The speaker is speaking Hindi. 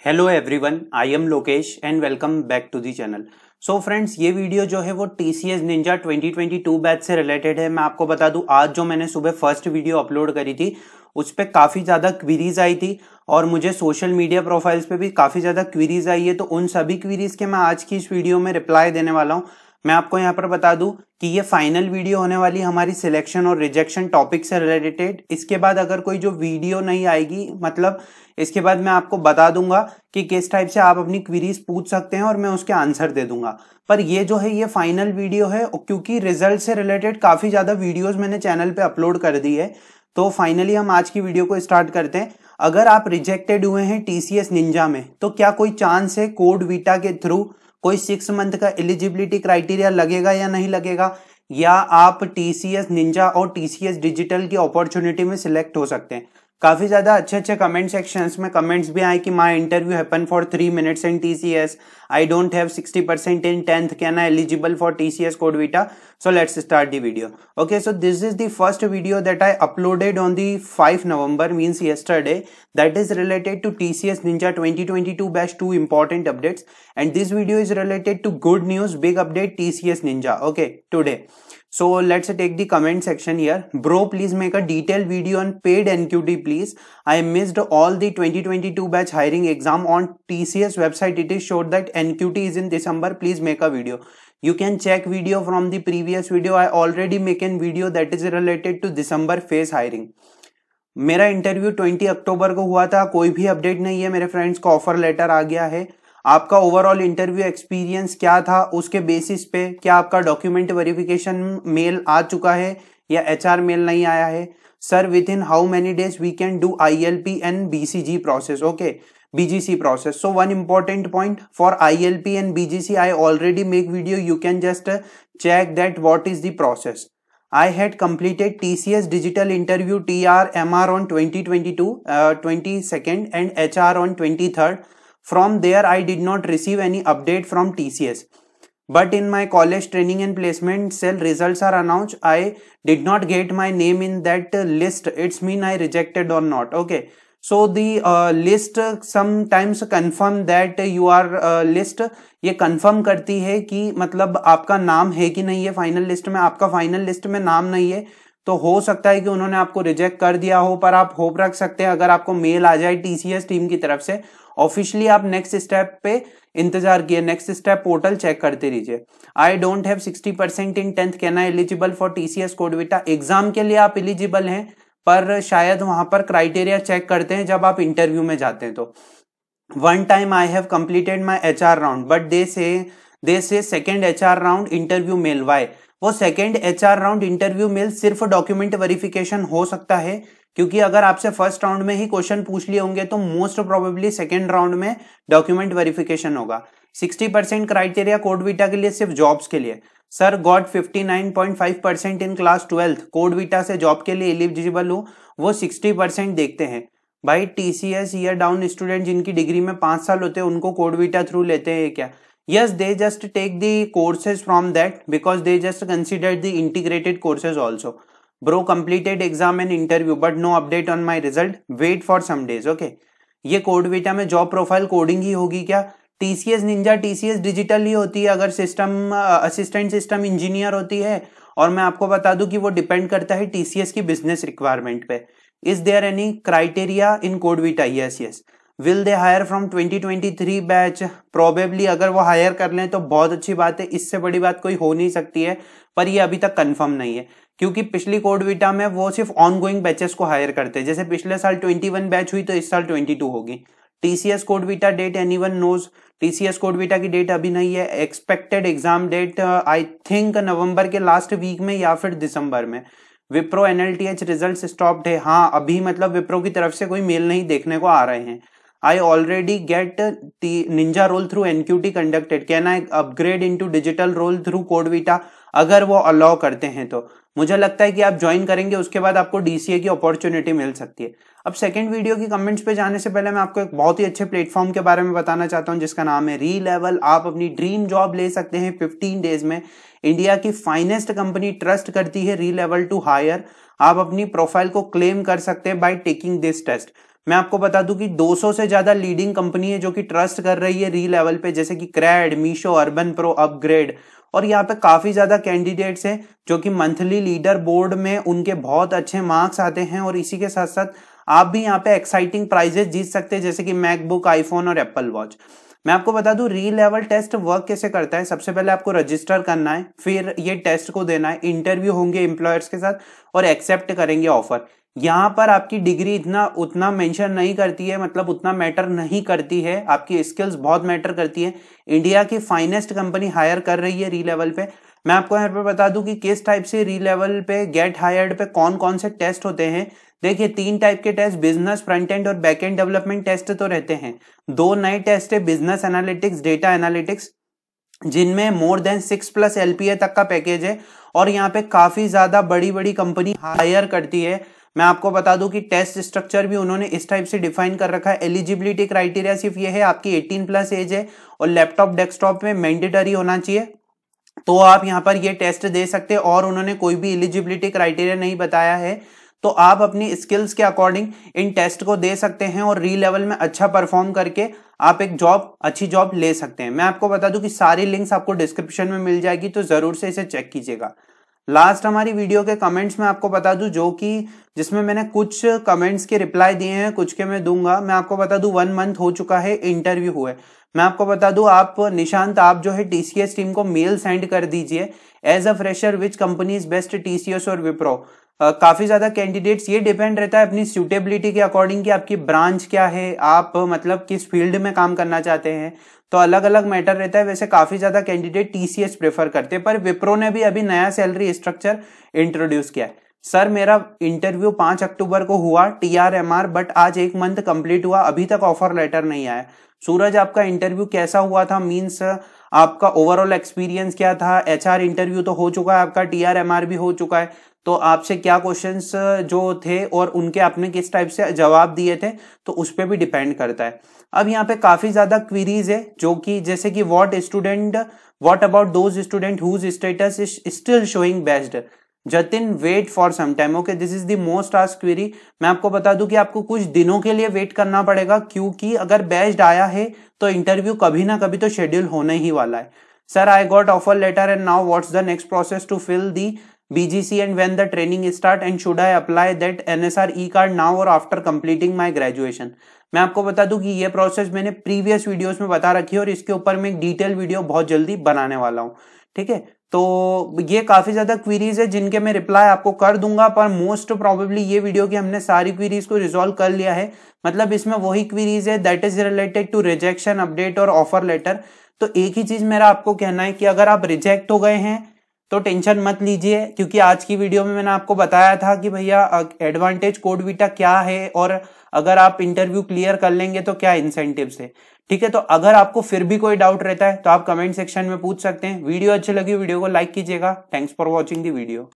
Hello everyone, I am Lokesh and welcome back to the channel. So friends, ये वीडियो जो है वो TCS निंजा 2022 बैच से रिलेटेड है। मैं आपको बता दूं, आज जो मैंने सुबह फर्स्ट वीडियो अपलोड करी थी उस पर काफ़ी ज़्यादा क्वीरीज आई थी और मुझे सोशल मीडिया प्रोफाइल्स पे भी काफ़ी ज़्यादा क्वीरीज आई है। तो उन सभी क्वीरीज के मैं आज की इस वीडियो में रिप्लाई देने वाला हूँ। मैं आपको यहाँ पर बता दूं कि ये फाइनल वीडियो होने वाली हमारी सिलेक्शन और रिजेक्शन टॉपिक से रिलेटेड। इसके बाद अगर कोई जो वीडियो नहीं आएगी, मतलब इसके बाद मैं आपको बता दूंगा कि किस टाइप से आप अपनी क्वेरीज पूछ सकते हैं और मैं उसके आंसर दे दूंगा। पर ये जो है ये फाइनल वीडियो है क्योंकि रिजल्ट से रिलेटेड काफ़ी ज़्यादा वीडियोज़ मैंने चैनल पर अपलोड कर दी है। तो फाइनली हम आज की वीडियो को स्टार्ट करते हैं। अगर आप रिजेक्टेड हुए हैं TCS निंजा में तो क्या कोई चांस है कोड वीटा के थ्रू कोई 6 मंथ का एलिजिबिलिटी क्राइटेरिया लगेगा या नहीं लगेगा, या आप TCS निंजा और TCS डिजिटल की अपॉर्चुनिटी में सिलेक्ट हो सकते हैं। काफी ज्यादा अच्छे कमेंट सेक्शंस में कमेंट्स भी आए कि my interview happen for 3 minutes in TCS, I don't have 60% in 10th, can I eligible for TCS code Vita? So let's start the video. Okay, so this is the first video that I uploaded on the 5 November, means yesterday, that is related to TCS Ninja 2022 batch 2 important updates, and this video is related to good news, big update TCS Ninja. Okay, today. So let's take the comment section here. Bro, please make a detailed video on paid NQT please. I missed all the 2022 batch hiring exam on TCS website. It is showed that NQT is in December. Please make a video. You can check video from the previous video. I already make a video that is related to December phase hiring. मेरा इंटरव्यू 20 अक्टूबर को हुआ था, कोई भी अपडेट नहीं है मेरे फ्रेंड्स को, ऑफर लेटर आ गया है। आपका ओवरऑल इंटरव्यू एक्सपीरियंस क्या था उसके बेसिस पे क्या आपका डॉक्यूमेंट वेरिफिकेशन मेल आ चुका है या HR मेल नहीं आया है? Sir, with in how many days we can do ILP and BCG process? Okay, BGC process. So one important point for ILP and BGC, I already make video. You can just check that what is the process. I had completed TCS digital interview TR MR on 2022 22nd and HR on 23rd. From there I did not receive any update from TCS. But in my college training and placement cell results are announced. I did not get my name in that list. It's mean I rejected or not. Okay. So the list sometimes confirm that you are list, ये confirm करती है कि मतलब आपका नाम है कि नहीं है फाइनल लिस्ट में। आपका फाइनल लिस्ट में नाम नहीं है तो हो सकता है कि उन्होंने आपको रिजेक्ट कर दिया हो, पर आप होप रख सकते हैं अगर आपको मेल आ जाए TCS टीम की तरफ से ऑफिशियली, आप नेक्स्ट स्टेप पे इंतजार किए, नेक्स्ट स्टेप पोर्टल चेक करते रहिए। I don't have 60% in 10th, can I eligible for TCS code Vita? Exam के लिए आप एलिजिबल हैं पर शायद वहां पर क्राइटेरिया चेक करते हैं जब आप इंटरव्यू में जाते हैं। तो one time I have completed my HR round but they say second HR round interview mail. Why? वो second HR round interview mail सिर्फ डॉक्यूमेंट वेरिफिकेशन हो सकता है क्योंकि अगर आपसे फर्स्ट राउंड में ही क्वेश्चन पूछ लिए होंगे तो मोस्ट प्रोबेबली सेकंड राउंड में डॉक्यूमेंट वेरिफिकेशन होगा। 60% क्राइटेरिया कोड वीटा के लिए सिर्फ जॉब्स के लिए। Sir, got 59.5% in class 12th, code Vita से जॉब के लिए एलिजिबल हूँ, वो 60% देखते हैं। भाई, TCS ईयर डाउन स्टूडेंट जिनकी डिग्री में 5 साल होते हैं उनको कोड वीटा थ्रू लेते हैं क्या? Yes, they just take the courses from that because they just consider the integrated courses also. Bro, completed exam and interview but no update on my result, wait for some days. Okay, ये कोड वीटा में जॉब प्रोफाइल कोडिंग ही होगी क्या? TCS निंजा TCS डिजिटल ही होती है अगर सिस्टम असिस्टेंट सिस्टम इंजीनियर होती है, और मैं आपको बता दूं कि वो डिपेंड करता है TCS की बिजनेस रिक्वायरमेंट पे। Is there any criteria in CodeVita? Yes yes. Will they hire from 2023 batch? Probably अगर वो हायर कर लें तो बहुत अच्छी बात है, इससे बड़ी बात कोई हो नहीं सकती है, पर ये अभी तक कंफर्म नहीं है क्योंकि पिछली कोड वीटा में वो सिर्फ ऑनगोइंग बैचेस को हायर करते हैं। जैसे पिछले साल 21 बैच हुई तो इस साल 22 होगी। TCS CodeVita date anyone knows? TCS CodeVita की डेट अभी नहीं है। Expected exam date I think November के लास्ट वीक में या फिर दिसंबर में। विप्रो NLTH रिजल्ट स्टॉप्ड है? हाँ, अभी मतलब विप्रो की तरफ से कोई मेल नहीं देखने को आ रहे हैं। I already get ninja role through NQT conducted, can I upgrade into digital role through CodeVita? अगर वो अलाउ करते हैं तो मुझे लगता है कि आप ज्वाइन करेंगे उसके बाद आपको DCA की अपॉर्चुनिटी मिल सकती है। अब सेकंड वीडियो की कमेंट्स पे जाने से पहले मैं आपको एक बहुत ही अच्छे प्लेटफॉर्म के बारे में बताना चाहता हूं जिसका नाम है रीलेवल। आप अपनी ड्रीम जॉब ले सकते हैं 15 डेज में। इंडिया की फाइनेस्ट कंपनी ट्रस्ट करती है रीलेवल टू हायर। आप अपनी प्रोफाइल को क्लेम कर सकते हैं बाय टेकिंग दिस टेस्ट। मैं आपको बता दूं कि 200 से ज्यादा लीडिंग कंपनी है जो कि ट्रस्ट कर रही है रीलेवल पे, जैसे कि CRED, Meesho, UrbanPro, upGrad. और यहाँ पे काफी ज्यादा कैंडिडेट्स हैं जो कि मंथली लीडर बोर्ड में उनके बहुत अच्छे मार्क्स आते हैं। और इसी के साथ साथ आप भी यहाँ पे एक्साइटिंग प्राइजेस जीत सकते हैं, जैसे कि मैकबुक, आईफोन और एप्पल वॉच। मैं आपको बता दूं रीलेवल टेस्ट वर्क कैसे करता है। सबसे पहले आपको रजिस्टर करना है, फिर ये टेस्ट को देना है, इंटरव्यू होंगे एम्प्लॉयर्स के साथ और एक्सेप्ट करेंगे ऑफर। यहाँ पर आपकी डिग्री उतना मेंशन नहीं करती है, मतलब उतना मैटर नहीं करती है, आपकी स्किल्स बहुत मैटर करती है। इंडिया की फाइनेस्ट कंपनी हायर कर रही है रीलेवल पे। मैं आपको यहाँ पे बता दूं कि किस टाइप से रीलेवल पे गेट हायर्ड पे कौन कौन से टेस्ट होते हैं। देखिए 3 टाइप के टेस्ट, बिजनेस, फ्रंट एंड और बैक एंड डेवलपमेंट टेस्ट तो रहते हैं। 2 नए टेस्ट है, बिजनेस एनालिटिक्स, डेटा एनालिटिक्स, जिनमें मोर देन 6+ LPA तक का पैकेज है और यहाँ पे काफी ज्यादा बड़ी बड़ी कंपनी हायर करती है। मैं आपको बता दूं कि टेस्ट स्ट्रक्चर भी उन्होंने इस टाइप से डिफाइन कर रखा है। एलिजिबिलिटी क्राइटेरिया सिर्फ ये है, आपकी 18+ एज है और लैपटॉप डेस्कटॉप में मैंडेटरी होना चाहिए, तो आप यहाँ पर ये टेस्ट दे सकते हैं। और उन्होंने कोई भी एलिजिबिलिटी क्राइटेरिया नहीं बताया है, तो आप अपनी स्किल्स के अकॉर्डिंग इन टेस्ट को दे सकते हैं और रीलेवल में अच्छा परफॉर्म करके आप एक अच्छी जॉब ले सकते हैं। मैं आपको बता दूं कि सारी लिंक्स आपको डिस्क्रिप्शन में मिल जाएगी, तो जरूर से इसे चेक कीजिएगा। लास्ट हमारी वीडियो के कमेंट्स में आपको बता दूं जिसमें मैंने कुछ कमेंट्स के रिप्लाई दिए हैं, कुछ के मैं दूंगा। मैं आपको बता दूं 1 मंथ हो चुका है, इंटरव्यू हुए। मैं आपको बता दूं आप निशांत, आप जो है TCS टीम को मेल सेंड कर दीजिए, as a fresher which company is best, TCS और विप्रो। काफी ज्यादा कैंडिडेट्स, ये डिपेंड रहता है अपनी सूटेबिलिटी के अकॉर्डिंग कि आपकी ब्रांच क्या है, आप मतलब किस फील्ड में काम करना चाहते हैं, तो अलग अलग मैटर रहता है। वैसे काफी ज्यादा कैंडिडेट TCS प्रेफर करते हैं, पर विप्रो ने भी अभी नया सैलरी स्ट्रक्चर इंट्रोड्यूस किया है। सर मेरा इंटरव्यू 5 अक्टूबर को हुआ, TRMR, बट आज 1 मंथ कंप्लीट हुआ, अभी तक ऑफर लेटर नहीं आया। सूरज आपका इंटरव्यू कैसा हुआ था, मींस आपका ओवरऑल एक्सपीरियंस क्या था। HR इंटरव्यू तो हो चुका है आपका, TRMR भी हो चुका है, तो आपसे क्या क्वेश्चंस जो थे और उनके आपने किस टाइप से जवाब दिए थे, तो उस पर भी डिपेंड करता है। अब यहाँ पे काफी ज्यादा क्वेरीज है, जो कि जैसे कि what about those student whose status is still showing based, Jatin wait for some time. Okay, this is the most asked query. मैं आपको बता दूं कि आपको कुछ दिनों के लिए वेट करना पड़ेगा, क्योंकि अगर बेस्ड आया है तो इंटरव्यू कभी ना कभी तो शेड्यूल होने ही वाला है। Sir I got offer letter and now what's the next process to fill the BGC and when the training start and should I apply that NSR E-card now or after completing my graduation। मैं आपको बता दूं कि ये प्रोसेस मैंने प्रीवियस वीडियोस में बता रखी है और इसके ऊपर मैं एक डिटेल वीडियो बहुत जल्दी बनाने वाला हूं, ठीक है। तो ये काफी ज्यादा क्वेरीज है जिनके मैं रिप्लाई आपको कर दूंगा, पर मोस्ट प्रोबेबली ये वीडियो की हमने सारी क्वेरीज को रिजॉल्व कर लिया है। मतलब इसमें वही क्वेरीज है that is related to rejection, update और ऑफर लेटर। तो एक ही चीज मेरा आपको कहना है कि अगर आप रिजेक्ट हो गए हैं तो टेंशन मत लीजिए, क्योंकि आज की वीडियो में मैंने आपको बताया था कि भैया एडवांटेज कोड वीटा क्या है और अगर आप इंटरव्यू क्लियर कर लेंगे तो क्या इंसेंटिव्स है, ठीक है। तो अगर आपको फिर भी कोई डाउट रहता है तो आप कमेंट सेक्शन में पूछ सकते हैं। वीडियो अच्छी लगी वीडियो को लाइक कीजिएगा। Thanks for watching the video.